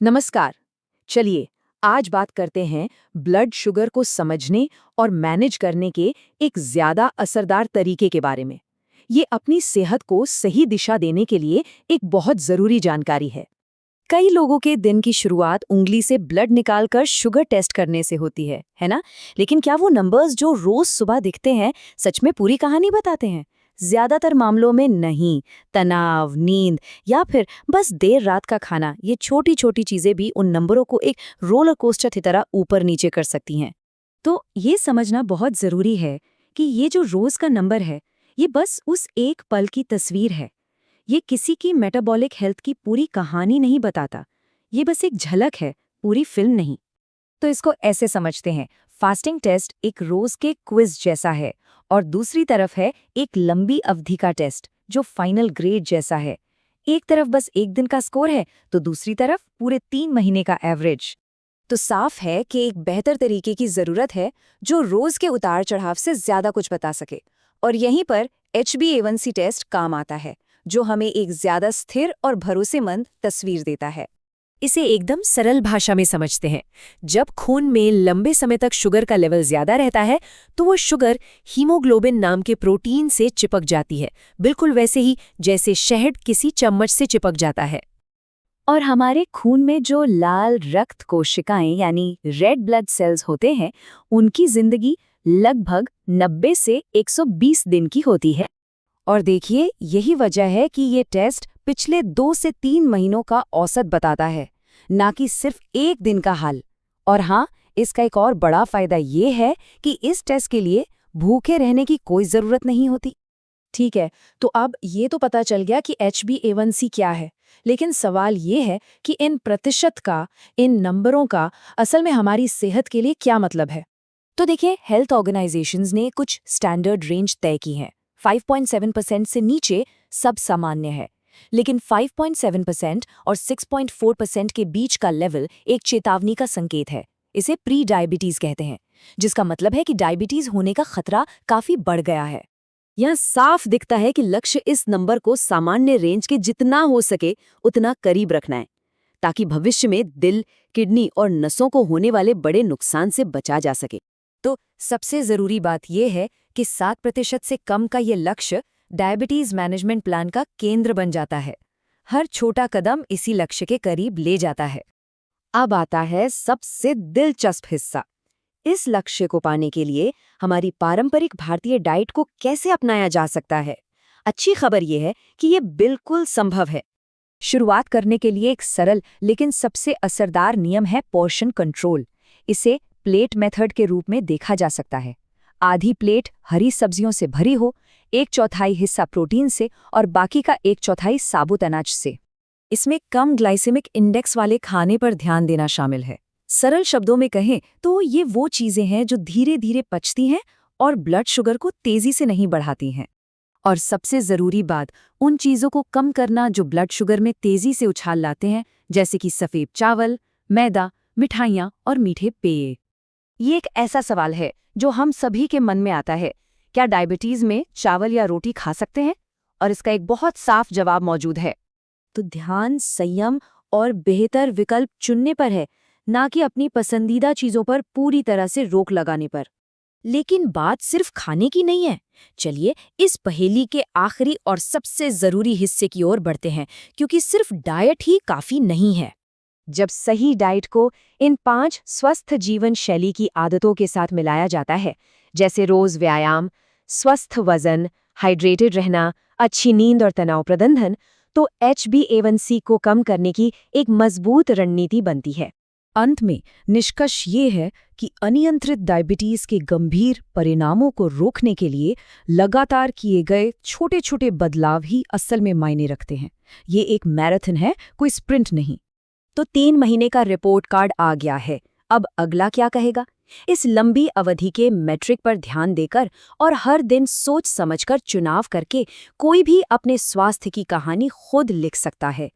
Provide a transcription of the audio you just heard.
नमस्कार। चलिए आज बात करते हैं ब्लड शुगर को समझने और मैनेज करने के एक ज्यादा असरदार तरीके के बारे में। ये अपनी सेहत को सही दिशा देने के लिए एक बहुत जरूरी जानकारी है। कई लोगों के दिन की शुरुआत उंगली से ब्लड निकालकर शुगर टेस्ट करने से होती है ना? लेकिन क्या वो नंबर्स जो रोज सुबह दिखते हैं सच में पूरी कहानी बताते हैं? ज्यादातर मामलों में नहीं। तनाव, नींद या फिर बस देर रात का खाना, ये छोटी छोटी चीजें भी उन नंबरों को एक रोलर कोस्टर की तरह ऊपर नीचे कर सकती हैं। तो ये समझना बहुत जरूरी है कि ये जो रोज का नंबर है, ये बस उस एक पल की तस्वीर है। ये किसी की मेटाबॉलिक हेल्थ की पूरी कहानी नहीं बताता। ये बस एक झलक है, पूरी फिल्म नहीं। तो इसको ऐसे समझते हैं, फास्टिंग टेस्ट एक रोज के क्विज जैसा है और दूसरी तरफ है एक लंबी अवधि का टेस्ट जो फाइनल ग्रेड जैसा है। एक तरफ बस एक दिन का स्कोर है तो दूसरी तरफ पूरे 3 महीने का एवरेज। तो साफ है कि एक बेहतर तरीके की जरूरत है जो रोज के उतार चढ़ाव से ज्यादा कुछ बता सके। और यहीं पर HbA1c टेस्ट काम आता है, जो हमें एक ज्यादा स्थिर और भरोसेमंद तस्वीर देता है। इसे एकदम सरल भाषा में समझते हैं। जब खून में लंबे समय तक शुगर का लेवल ज्यादा रहता है तो वो शुगर हीमोग्लोबिन नाम के प्रोटीन से चिपक जाती है, बिल्कुल वैसे ही जैसे शहद किसी चम्मच से चिपक जाता है। और हमारे खून में जो लाल रक्त कोशिकाएं यानी रेड ब्लड सेल्स होते हैं, उनकी जिंदगी लगभग 90 से 120 दिन की होती है। और देखिए, यही वजह है कि ये टेस्ट पिछले 2 से 3 महीनों का औसत बताता है, ना कि सिर्फ एक दिन का हाल। और हाँ, इसका एक और बड़ा फायदा ये है कि इस टेस्ट के लिए भूखे रहने की कोई जरूरत नहीं होती। ठीक है, तो अब ये तो पता चल गया कि HbA1c क्या है, लेकिन सवाल ये है कि इन प्रतिशत का, इन नंबरों का असल में हमारी सेहत के लिए क्या मतलब है। तो देखिए, हेल्थ ऑर्गेनाइजेशंस ने कुछ स्टैंडर्ड रेंज तय की है। 5.7% से नीचे सब सामान्य है, लेकिन 5.7% और 6.4% के बीच का लेवल एक चेतावनी का संकेत है। इसे प्री डायबिटीज कहते हैं, जिसका मतलब है कि डायबिटीज होने का खतरा काफी बढ़ गया है। यह साफ दिखता है कि लक्ष्य इस नंबर को सामान्य रेंज के जितना हो सके उतना करीब रखना है, ताकि भविष्य में दिल, किडनी और नसों को होने वाले बड़े नुकसान से बचा जा सके। तो सबसे जरूरी बात यह है कि 7% से कम का ये लक्ष्य डायबिटीज मैनेजमेंट प्लान का केंद्र बन जाता है। हर छोटा कदम इसी लक्ष्य के करीब ले जाता है। अब आता है सबसे दिलचस्प हिस्सा। इस लक्ष्य को पाने के लिए हमारी पारंपरिक भारतीय डाइट को कैसे अपनाया जा सकता है। अच्छी खबर यह है कि ये बिल्कुल संभव है। शुरुआत करने के लिए एक सरल लेकिन सबसे असरदार नियम है पोर्शन कंट्रोल। इसे प्लेट मेथड के रूप में देखा जा सकता है। आधी प्लेट हरी सब्जियों से भरी हो, 1/4 हिस्सा प्रोटीन से और बाकी का 1/4 साबुत अनाज से। इसमें कम ग्लाइसेमिक इंडेक्स वाले खाने पर ध्यान देना शामिल है। सरल शब्दों में कहें तो ये वो चीजें हैं जो धीरे धीरे पचती हैं और ब्लड शुगर को तेजी से नहीं बढ़ाती हैं। और सबसे जरूरी बात, उन चीजों को कम करना जो ब्लड शुगर में तेजी से उछाल लाते हैं, जैसे कि सफेद चावल, मैदा, मिठाइयाँ और मीठे पेय। ये एक ऐसा सवाल है जो हम सभी के मन में आता है, क्या डायबिटीज में चावल या रोटी खा सकते हैं? और इसका एक बहुत साफ जवाब मौजूद है। तो ध्यान संयम और बेहतर विकल्प चुनने पर है, ना कि अपनी पसंदीदा चीजों पर पूरी तरह से रोक लगाने पर। लेकिन बात सिर्फ खाने की नहीं है। चलिए इस पहेली के आखिरी और सबसे जरूरी हिस्से की ओर बढ़ते हैं, क्योंकि सिर्फ डाइट ही काफी नहीं है। जब सही डाइट को इन 5 स्वस्थ जीवन शैली की आदतों के साथ मिलाया जाता है, जैसे रोज व्यायाम, स्वस्थ वजन, हाइड्रेटेड रहना, अच्छी नींद और तनाव प्रबंधन, तो HbA1c को कम करने की एक मजबूत रणनीति बनती है। अंत में निष्कर्ष ये है कि अनियंत्रित डायबिटीज के गंभीर परिणामों को रोकने के लिए लगातार किए गए छोटे छोटे बदलाव ही असल में मायने रखते हैं। ये एक मैराथन है, कोई स्प्रिंट नहीं। तो 3 महीने का रिपोर्ट कार्ड आ गया है। अब अगला क्या कहेगा? इस लंबी अवधि के मैट्रिक पर ध्यान देकर और हर दिन सोच समझकर चुनाव करके कोई भी अपने स्वास्थ्य की कहानी खुद लिख सकता है।